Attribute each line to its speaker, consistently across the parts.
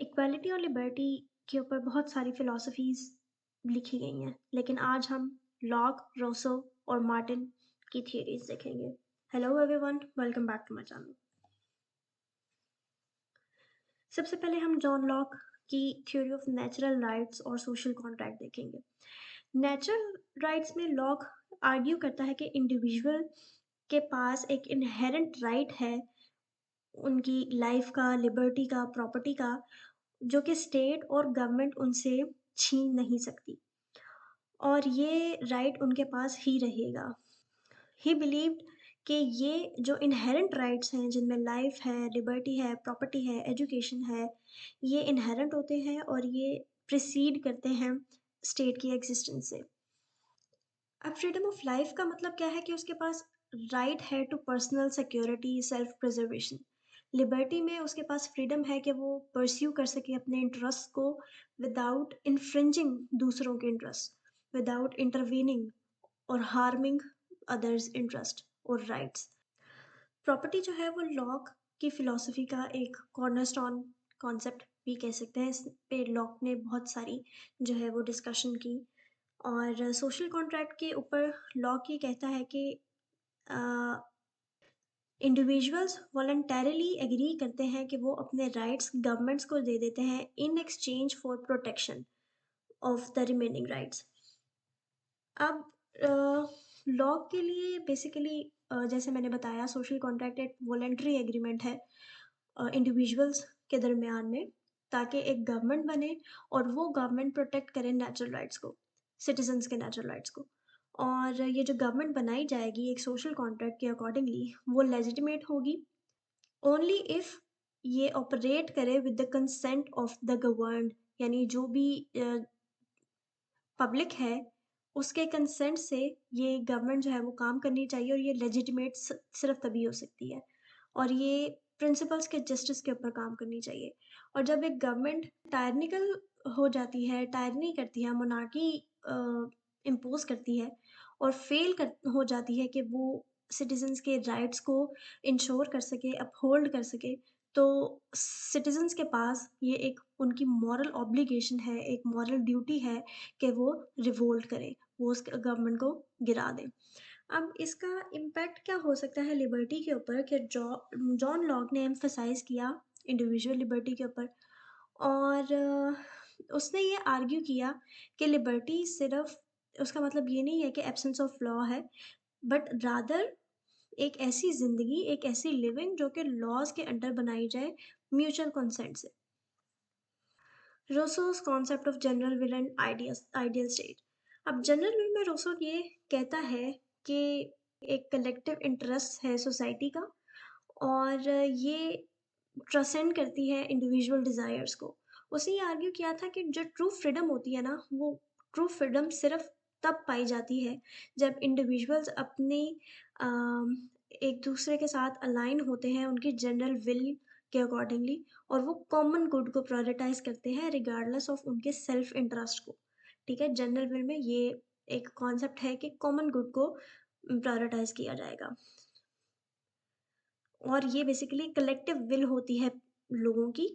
Speaker 1: Equality और liberty के ऊपर बहुत सारी फिलॉसफीज लिखी गई हैं, लेकिन आज हम लॉक, रोसो और मार्टिन की थियरीज देखेंगे। Hello everyone, welcome back to my channel. सबसे पहले हम जॉन लॉक की थ्योरी ऑफ नेचुरल राइट्स और सोशल कॉन्ट्रैक्ट देखेंगे। नेचुरल राइट्स में लॉक आर्ग्यू करता है कि इंडिविजुअल के पास एक इनहेरेंट राइट है उनकी लाइफ का, लिबर्टी का, प्रॉपर्टी का, जो कि स्टेट और गवर्नमेंट उनसे छीन नहीं सकती और ये राइट उनके पास ही रहेगा। ही बिलीव्ड कि ये जो इनहेरेंट राइट्स हैं जिनमें लाइफ है, लिबर्टी है, प्रॉपर्टी है, एजुकेशन है, ये इनहेरेंट होते हैं और ये प्रिसीड करते हैं स्टेट की एग्जिस्टेंस से। अब फ्रीडम ऑफ लाइफ का मतलब क्या है कि उसके पास राइट है to personal security, self preservation. Liberty में उसके पास फ्रीडम है कि वो परस्यू कर सके अपने इंटरेस्ट को विदाउट इन्फ्रिंजिंग दूसरों के इंटरेस्ट, विदाउट इंटरवीनिंग और हार्मिंग अदर्स इंटरेस्ट और राइट्स। प्रॉपर्टी जो है वो लॉक की फिलॉसफी का एक कॉर्नरस्टोन कॉन्सेप्ट भी कह सकते हैं। इस पे लॉक ने बहुत सारी जो है वो डिस्कशन की। और सोशल कॉन्ट्रैक्ट के ऊपर लॉक ये कहता है कि इंडिविजुअल्स वॉलंटरली एग्री करते हैं कि वो अपने राइट्स गवर्नमेंट्स को दे देते हैं in exchange for protection of the remaining rights. अब लॉ के लिए बेसिकली जैसे मैंने बताया, सोशल कॉन्ट्रैक्ट एक वॉलंटरी एग्रीमेंट है इंडिविजुअल्स के दरमियान में, ताकि एक गवर्नमेंट बने और वो गवर्नमेंट प्रोटेक्ट करे नेचुरल राइट्स को, सिटीजन्स के नेचुरल राइट्स को। और ये जो गवर्नमेंट बनाई जाएगी एक सोशल कॉन्ट्रैक्ट के अकॉर्डिंगली, वो लेजिटिमेट होगी ओनली इफ़ ये ऑपरेट करे with the consent of the governed, यानी जो भी पब्लिक है उसके कंसेंट से ये गवर्नमेंट जो है वो काम करनी चाहिए और ये लेजिटिमेट सिर्फ तभी हो सकती है और ये प्रिंसिपल्स के जस्टिस के ऊपर काम करनी चाहिए। और जब एक गवर्नमेंट टायरनिकल हो जाती है, टायरनी करती है, मोनार्की इम्पोज करती है और फेल कर हो जाती है कि वो सिटीजन्स के राइट्स को इंश्योर कर सके, अपहोल्ड कर सके, तो सिटीजन्स के पास ये एक उनकी मॉरल ऑब्लिगेशन है, एक मॉरल ड्यूटी है कि वो रिवोल्ट करें, वो उस गवर्नमेंट को गिरा दें। अब इसका इम्पैक्ट क्या हो सकता है लिबर्टी के ऊपर कि जॉन लॉक ने एम्फसाइज़ किया इंडिविजुअल लिबर्टी के ऊपर। और उसने ये आर्ग्यू किया कि लिबर्टी सिर्फ, उसका मतलब ये नहीं है कि एब्सेंस ऑफ लॉ है, बट रादर एक ऐसी ज़िंदगी, एक ऐसी लिविंग जो कि लॉज़ के अंडर बनाई जाए म्यूचुअल कंसेंट से। Rousseau's concept of general will and ideal state. अब जनरल विल में रोसो ये कहता है कि एक कलेक्टिव इंटरेस्ट है सोसाइटी का और ये ट्रांसेंड करती है इंडिविजुअल डिज़ायर्स को। उसने ये आर्ग्यू किया था कि जो ट्रू फ्रीडम होती है ना, वो ट्रू फ्रीडम सिर्फ तब पाई जाती है जब इंडिविजुअल्स अपनी अम, एक दूसरे के साथ अलाइन होते हैं उनकी जनरल विल के अकॉर्डिंगली और वो कॉमन गुड को प्रायोरिटाइज करते हैं रिगार्डलेस ऑफ उनके सेल्फ इंटरेस्ट को। ठीक है, जनरल विल में ये एक कॉन्सेप्ट है कि कॉमन गुड को प्रायोरिटाइज किया जाएगा और ये बेसिकली कलेक्टिव विल होती है लोगों की।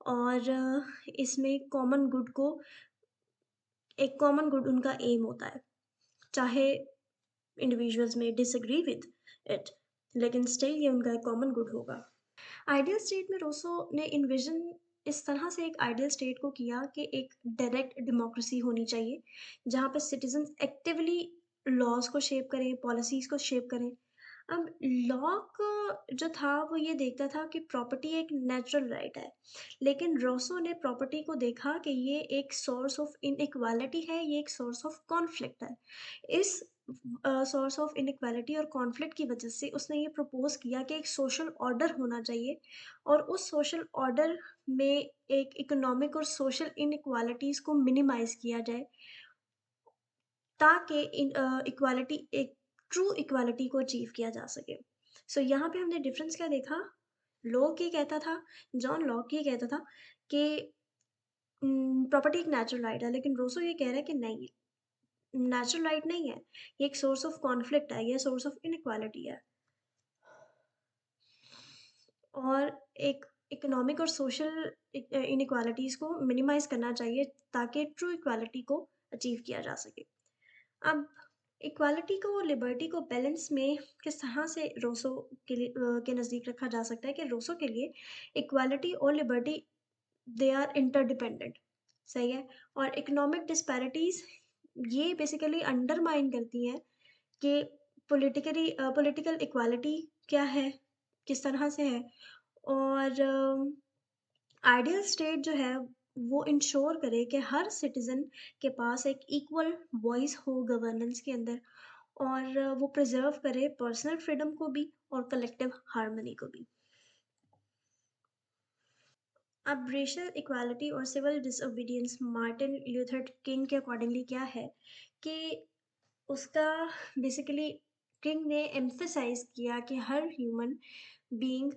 Speaker 1: और इसमें कॉमन गुड को, एक कॉमन गुड उनका एम होता है, चाहे इंडिविजुअल्स में डिसएग्री विद इट, लेकिन स्टिल ये उनका एक कॉमन गुड होगा। आइडियल स्टेट में रोसो ने इन्विजन इस तरह से एक आइडियल स्टेट को किया कि एक डायरेक्ट डेमोक्रेसी होनी चाहिए जहाँ पे सिटीजन्स एक्टिवली लॉज को शेप करें, पॉलिसीज़ को शेप करें। अब लॉक जो था वो ये देखता था कि प्रॉपर्टी एक नेचुरल राइट है, लेकिन रोसो ने प्रॉपर्टी को देखा कि ये एक सोर्स ऑफ इनइक्वालिटी है, ये एक सोर्स ऑफ कॉन्फ्लिक्ट है। इस सोर्स ऑफ इनइक्वालिटी और कॉन्फ्लिक्ट की वजह से उसने ये प्रपोज किया कि एक सोशल ऑर्डर होना चाहिए और उस सोशल ऑर्डर में एक इकोनॉमिक और सोशल इनइक्वालिटीज़ को मिनिमाइज किया जाए ताकि इक्वालिटी, एक ट्रू इक्वालिटी को अचीव किया जा सके। सो यहाँ पे हमने डिफरेंस क्या देखा। लॉक ये कहता था, जॉन लॉक ये कहता था कि प्रॉपर्टी एक नेचुरल राइट है, लेकिन रोसो ये कह रहा है कि नहीं, नेचुरल राइट नहीं है, ये एक सोर्स ऑफ कॉन्फ्लिक्ट है, ये सोर्स ऑफ इनइक्वालिटी है। और एक इकोनॉमिक और सोशल इनइक्वालिटीज़ को मिनिमाइज़ करना चाहिए ताकि ट्रू इक्वालिटी को अचीव किया जा सके। अब इक्वालिटी को और लिबर्टी को बैलेंस में किस तरह से रोसो के लिए के नज़दीक रखा जा सकता है कि रोसो के लिए इक्वालिटी और लिबर्टी दे आर इंटरडिपेंडेंट, सही है? और इकोनॉमिक डिस्पैरिटीज़ ये बेसिकली अंडरमाइन करती हैं कि पॉलिटिकल इक्वालिटी क्या है, किस तरह से है और आइडियल स्टेट जो है वो इंश्योर करे कि हर सिटीज़न के पास एक इक्वल वॉइस हो गवर्नेंस के अंदर और वो प्रिज़र्व करे पर्सनल फ्रीडम को भी और कलेक्टिव हार्मनी को भी। अब रेशियल इक्वालिटी और civil disobedience Martin Luther King के अकॉर्डिंगली क्या है कि उसका बेसिकली किंग ने एम्फसाइज किया कि हर ह्यूमन बीइंग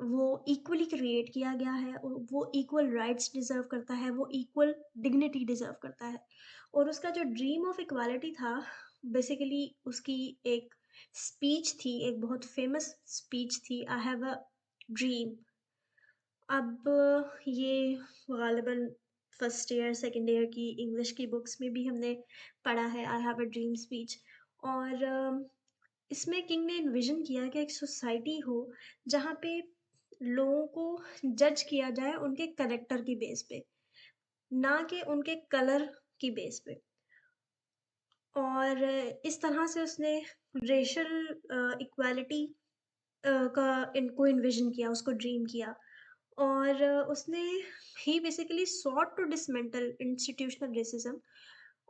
Speaker 1: वो इक्वली क्रिएट किया गया है और वो इक्वल राइट्स डिजर्व करता है, वो इक्वल डिग्निटी डिजर्व करता है। और उसका जो ड्रीम ऑफ इक्वालिटी था बेसिकली उसकी एक स्पीच थी, एक बहुत फेमस स्पीच थी, आई हैव अ ड्रीम। अब ये ग़ालिबन फर्स्ट ईयर, सेकंड ईयर की इंग्लिश की बुक्स में भी हमने पढ़ा है, I have a dream speech. और इसमें किंग ने इन्विज़न किया कि एक सोसाइटी हो जहाँ पे लोगों को जज किया जाए उनके कैरेक्टर की बेस पे, ना कि उनके कलर की बेस पे। और इस तरह से उसने रेशियल इक्वालिटी का इनको इन्विज़न किया, उसको ड्रीम किया। और उसने ही basically sought to dismantle institutional racism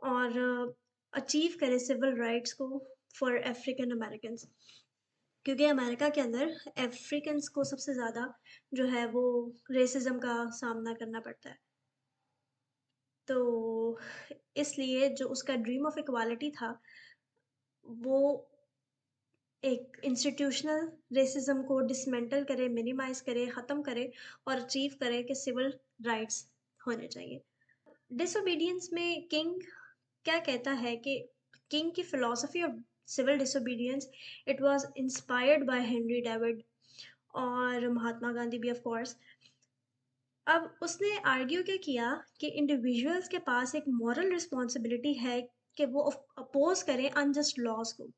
Speaker 1: और अचीव करे सिविल राइट्स को फॉर अफ्रीकन अमेरिकन्स, क्योंकि अमेरिका के अंदर अफ्रीकन्स को सबसे ज़्यादा जो है वो रेसिज्म का सामना करना पड़ता है। तो इसलिए जो उसका ड्रीम ऑफ इक्वालिटी था वो एक इंस्टीट्यूशनल रेसिज्म को डिसमेंटल करे, मिनिमाइज करे, ख़त्म करे और अचीव करे कि सिविल राइट्स होने चाहिए। डिसोबीडियंस में किंग क्या कहता है कि किंग की philosophy of civil disobedience it was inspired by Henry David और महात्मा गांधी भी ऑफ कोर्स। अब उसने आर्ग्यू क्या किया कि इंडिविजुअल्स के पास एक मॉरल रिस्पॉन्सिबिलिटी है कि वो अपोज करें अनजस्ट लॉज को,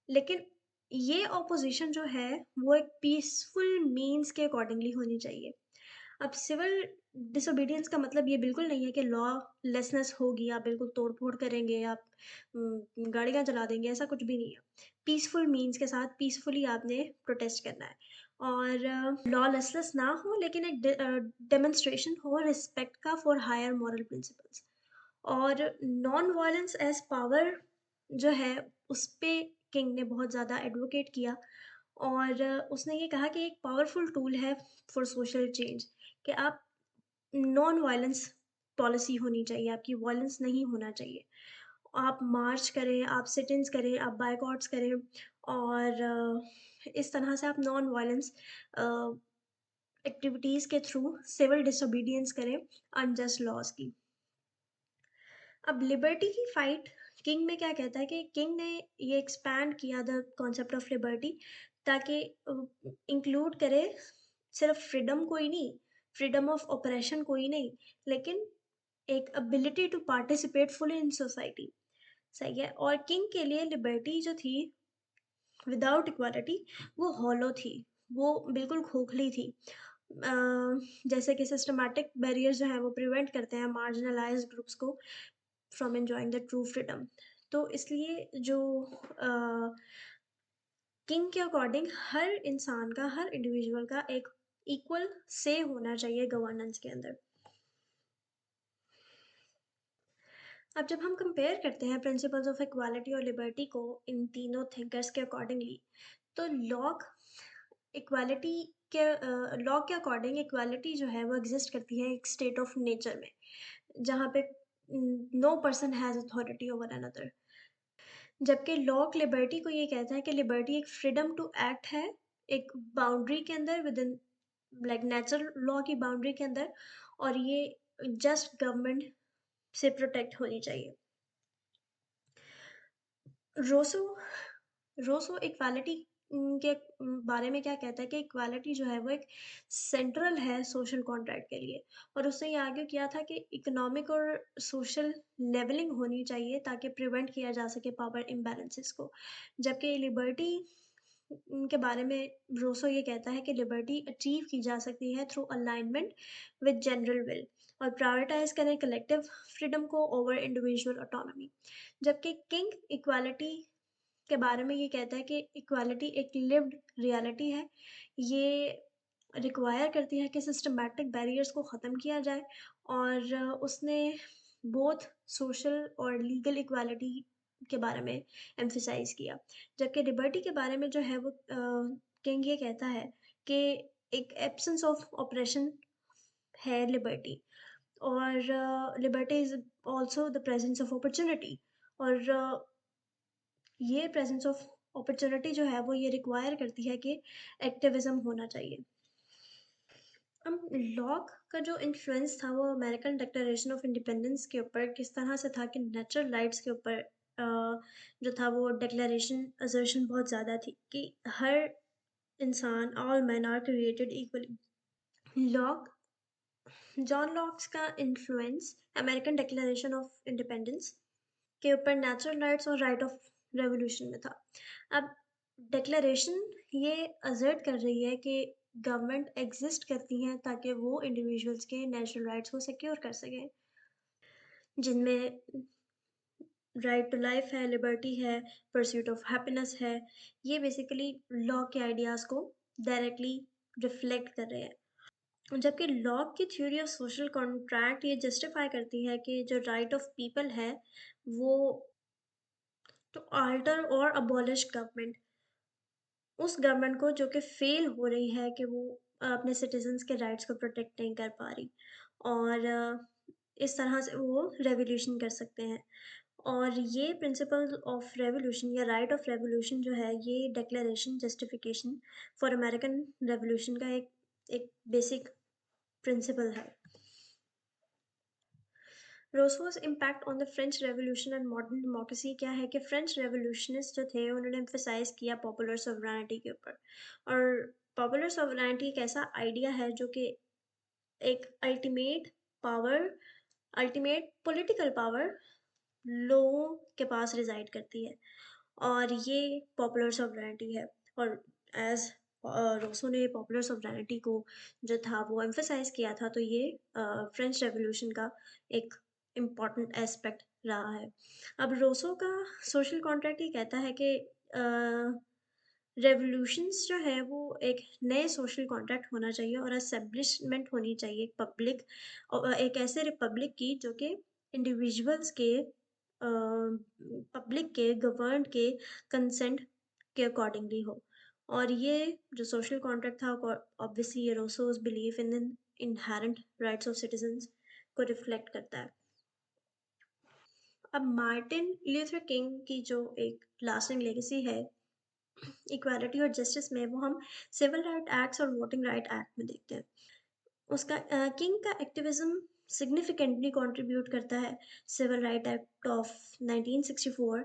Speaker 1: लेकिन ये ऑपोजिशन जो है वो एक पीसफुल मीन्स के अकॉर्डिंगली होनी चाहिए। अब सिविल डिसोबीडियंस का मतलब ये बिल्कुल नहीं है कि लॉलेसनेस होगी, आप बिल्कुल तोड़-फोड़ करेंगे, आप गाड़ियाँ जला देंगे, ऐसा कुछ भी नहीं है। पीसफुल मीन्स के साथ पीसफुली आपने प्रोटेस्ट करना है और लॉलेसनेस ना हो लेकिन एक डेमोंस्ट्रेशन हो रिस्पेक्ट का फॉर हायर मॉरल प्रिंसिपल्स। और नॉन वायलेंस एज़ पावर जो है उस पे किंग ने बहुत ज़्यादा एडवोकेट किया और उसने ये कहा कि एक पावरफुल टूल है फॉर सोशल चेंज कि आप नॉन वायलेंस पॉलिसी होनी चाहिए, आपकी वायलेंस नहीं होना चाहिए। आप मार्च करें, आप सिट-इन्स करें, आप बायकॉट्स करें और इस तरह से आप नॉन वायलेंस अ, एक्टिविटीज़ के थ्रू सिविल डिसोबीडियंस करें अनजस्ट लॉज़ की। अब लिबर्टी की फाइट किंग में क्या कहता है कि किंग ने ये एक्सपैंड किया द कॉन्सेप्ट ऑफ लिबर्टी ताकि इंक्लूड करे सिर्फ फ्रीडम को ही नहीं, फ्रीडम ऑफ ऑपरेशन को ही नहीं, लेकिन एक ability to participate fully in society, सही है। और किंग के लिए लिबर्टी जो थी विदाउट इक्वालिटी वो हॉलो थी, वो बिल्कुल खोखली थी। अ, जैसे कि सिस्टमैटिक बैरियर्स जो हैं वो प्रिवेंट करते हैं मार्जिनलाइज्ड ग्रुप्स को from enjoying the true freedom. तो इसलिए जो किंग के अकॉर्डिंग हर इंसान का, हर इंडिविजुअल का एक इक्वल से होना चाहिए गवर्नेंस के अंदर। अब जब हम कंपेयर करते हैं प्रिंसिपल्स ऑफ इक्वालिटी और लिबर्टी को इन तीनों थिंकर्स के अकॉर्डिंगली, तो इक्वालिटी लॉ के अकॉर्डिंग इक्वालिटी जो है वो एग्जिस्ट करती है एक स्टेट ऑफ नेचर में, जहाँ पे no person has authority over another. जबकि लॉ लिबर्टी को ये कहता है कि लिबर्टी एक फ्रीडम टू एक्ट है, एक बाउंड्री के अंदर विदिन लाइक नेचुरल लॉ की बाउंड्री के अंदर, और ये जस्ट गवर्नमेंट से प्रोटेक्ट होनी चाहिए। रोसो रोसो इक्वालिटी के बारे में क्या कहता है कि इक्वालिटी जो है वो एक सेंट्रल है सोशल कॉन्ट्रैक्ट के लिए, और उसने ये आर्ग्यू किया था कि इकोनॉमिक और सोशल लेवलिंग होनी चाहिए ताकि प्रिवेंट किया जा सके पावर इम्बैलेंसेस को। जबकि लिबर्टी के बारे में रूसो ये कहता है कि लिबर्टी अचीव की जा सकती है through alignment with general will, और प्रायोरिटाइज करें कलेक्टिव फ्रीडम को ओवर इंडिविजुअल ऑटोनॉमी। जबकि किंग इक्वालिटी के बारे में ये कहता है कि इक्वालिटी एक लिव्ड रियलिटी है। ये रिक्वायर करती है कि सिस्टमैटिक बैरियर्स को ख़त्म किया जाए, और उसने बोथ सोशल और लीगल इक्वालिटी के बारे में एम्फसाइज़ किया। जबकि लिबर्टी के बारे में जो है वो किंग ये कहता है कि एक एब्सेंस ऑफ ऑपरेशन है लिबर्टी, और liberty is also the presence of opportunity, और ये प्रेजेंस ऑफ अपॉर्च्युनिटी जो है वो ये रिक्वायर करती है कि एक्टिविज्म होना चाहिए। लॉक का जो इन्फ्लुएंस था वो अमेरिकन डिक्लेरेशन ऑफ इंडिपेंडेंस के ऊपर किस तरह से था कि नेचुरल राइट्स के ऊपर जो था वो डिक्लेरेशन असर्शन बहुत ज़्यादा थी कि हर इंसान, all man are created equally. Locke John Locke's का influence American Declaration of Independence के ऊपर नेचुरल राइट्स और राइट ऑफ रेवोल्यूशन में था। अब डिक्लेरेशन ये असर्ट कर रही है कि गवर्नमेंट एग्जिस्ट करती हैं ताकि वो इंडिविजुअल्स के नेचुरल राइट्स को सिक्योर कर सकें, जिनमें राइट टू लाइफ है, लिबर्टी है, परस्यूट ऑफ हैप्पीनेस है। ये बेसिकली लॉ के आइडियाज़ को डायरेक्टली रिफ्लेक्ट कर रहे हैं। जबकि लॉ की थ्योरी ऑफ सोशल कॉन्ट्रैक्ट ये जस्टिफाई करती है कि जो राइट ऑफ पीपल है वो टू आल्टर और अबॉलिश गवर्नमेंट, उस गवर्नमेंट को जो कि फेल हो रही है कि वो अपने सिटीजन्स के राइट्स को प्रोटेक्ट नहीं कर पा रही, और इस तरह से वो रेवोल्यूशन कर सकते हैं। और ये प्रिंसिपल ऑफ रेवोल्यूशन या राइट ऑफ रेवोल्यूशन जो है ये declaration justification for American revolution का एक एक बेसिक प्रिंसिपल है। Rousseau's impact on the French revolution and modern democracy क्या है कि फ्रेंच रेवोल्यूशनिस्ट जो थे उन्होंने एम्फेसाइज किया पॉपुलर सोवरेनिटी के ऊपर, और पॉपुलर सोवरेनिटी एक ऐसा आइडिया है जो कि एक पावर अल्टीमेट पॉलिटिकल पावर लोगों के पास रिजाइड करती है, और ये पॉपुलर सोवरेनिटी है। और एज रोसो ने पॉपुलर सोवरेनिटी को जो था वो एम्फेसाइज किया था, तो ये फ्रेंच रेवोल्यूशन का एक इम्पॉर्टेंट एस्पेक्ट रहा है। अब रोसो का सोशल कॉन्ट्रैक्ट ये कहता है कि रेवोल्यूशंस जो है वो एक नए सोशल कॉन्ट्रैक्ट होना चाहिए और एस्टेब्लिशमेंट होनी चाहिए एक पब्लिक, और एक ऐसे रिपब्लिक की जो कि इंडिविजुअल्स के पब्लिक के गवर्न के कंसेंट के अकॉर्डिंगली हो। और ये जो सोशल कॉन्ट्रैक्ट था ऑब्वियसली ये Rousseau's belief in inherent rights of citizens को रिफ्लेक्ट करता है। अब मार्टिन ल्यूथर किंग की जो एक लास्टिंग लेगेसी है इक्वालिटी और जस्टिस में, वो हम सिविल राइट एक्ट्स और वोटिंग राइट एक्ट में देखते हैं। उसका किंग का एक्टिविज्म सिग्निफिकेंटली कंट्रीब्यूट करता है सिविल राइट एक्ट ऑफ 1964,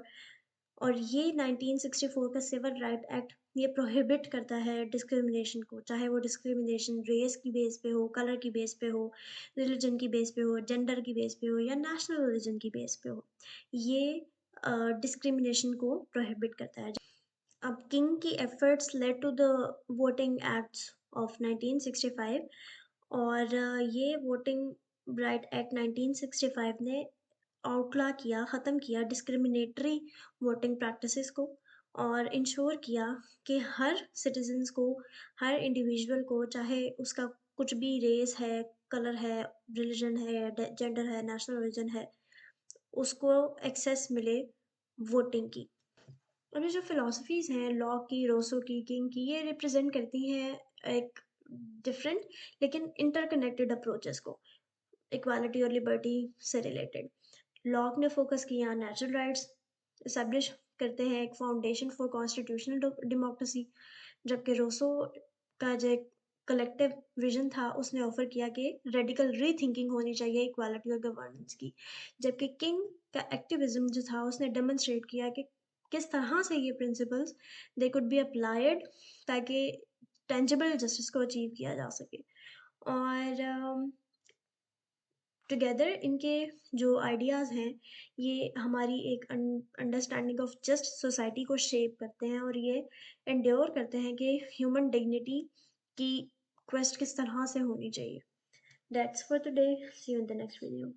Speaker 1: और ये 1964 का सिविल राइट एक्ट ये प्रोहिबिट करता है डिस्क्रिमिनेशन को, चाहे वो डिस्क्रिमिनेशन रेस की बेस पे हो, कलर की बेस पे हो, रिलीजन की बेस पे हो, जेंडर की बेस पे हो, या नेशनल रिलीजन की बेस पे हो। ये डिस्क्रिमिनेशन को प्रोहिबिट करता है। अब किंग की efforts led to the voting acts of 1965, और ये वोटिंग राइट एक्ट 1965 ने आउटला किया, ख़त्म किया डिस्क्रिमिनेटरी वोटिंग प्रैक्टिसेस को, और इंश्योर किया कि हर सिटीजन्स को, हर इंडिविजुअल को, चाहे उसका कुछ भी रेस है, कलर है, रिलीजन है, जेंडर है, नेशनल ओरिजिन है, उसको एक्सेस मिले वोटिंग की। और ये जो फ़िलॉसफ़ीज़ हैं लॉ की, रोसो की, किंग की, ये रिप्रेज़ेंट करती हैं एक डिफ़रेंट लेकिन इंटरकनेक्टेड अप्रोचेस को, इक्वालिटी और लिबर्टी से रिलेटेड। लॉक ने फ़ोकस किया नेचुरल राइट्स एस्टेब्लिश करते हैं, एक फाउंडेशन फॉर कॉन्स्टिट्यूशनल डेमोक्रेसी, जबकि रोसो का जो एक कलेक्टिव विज़न था उसने ऑफ़र किया कि रेडिकल रीथिंकिंग होनी चाहिए इक्वालिटी और गवर्नेंस की। जबकि किंग का एक्टिविज़्म जो था उसने डेमोंस्ट्रेट किया कि किस तरह से ये principles they could be applied ताकि टेंजिबल जस्टिस को अचीव किया जा सके। और टुगेदर इनके जो आइडियाज़ हैं ये हमारी एक अंडरस्टैंडिंग ऑफ जस्ट सोसाइटी को शेप करते हैं और ये एंड्योर करते हैं कि ह्यूमन डिग्निटी की क्वेस्ट किस तरह से होनी चाहिए। That's for today, see you in the next video.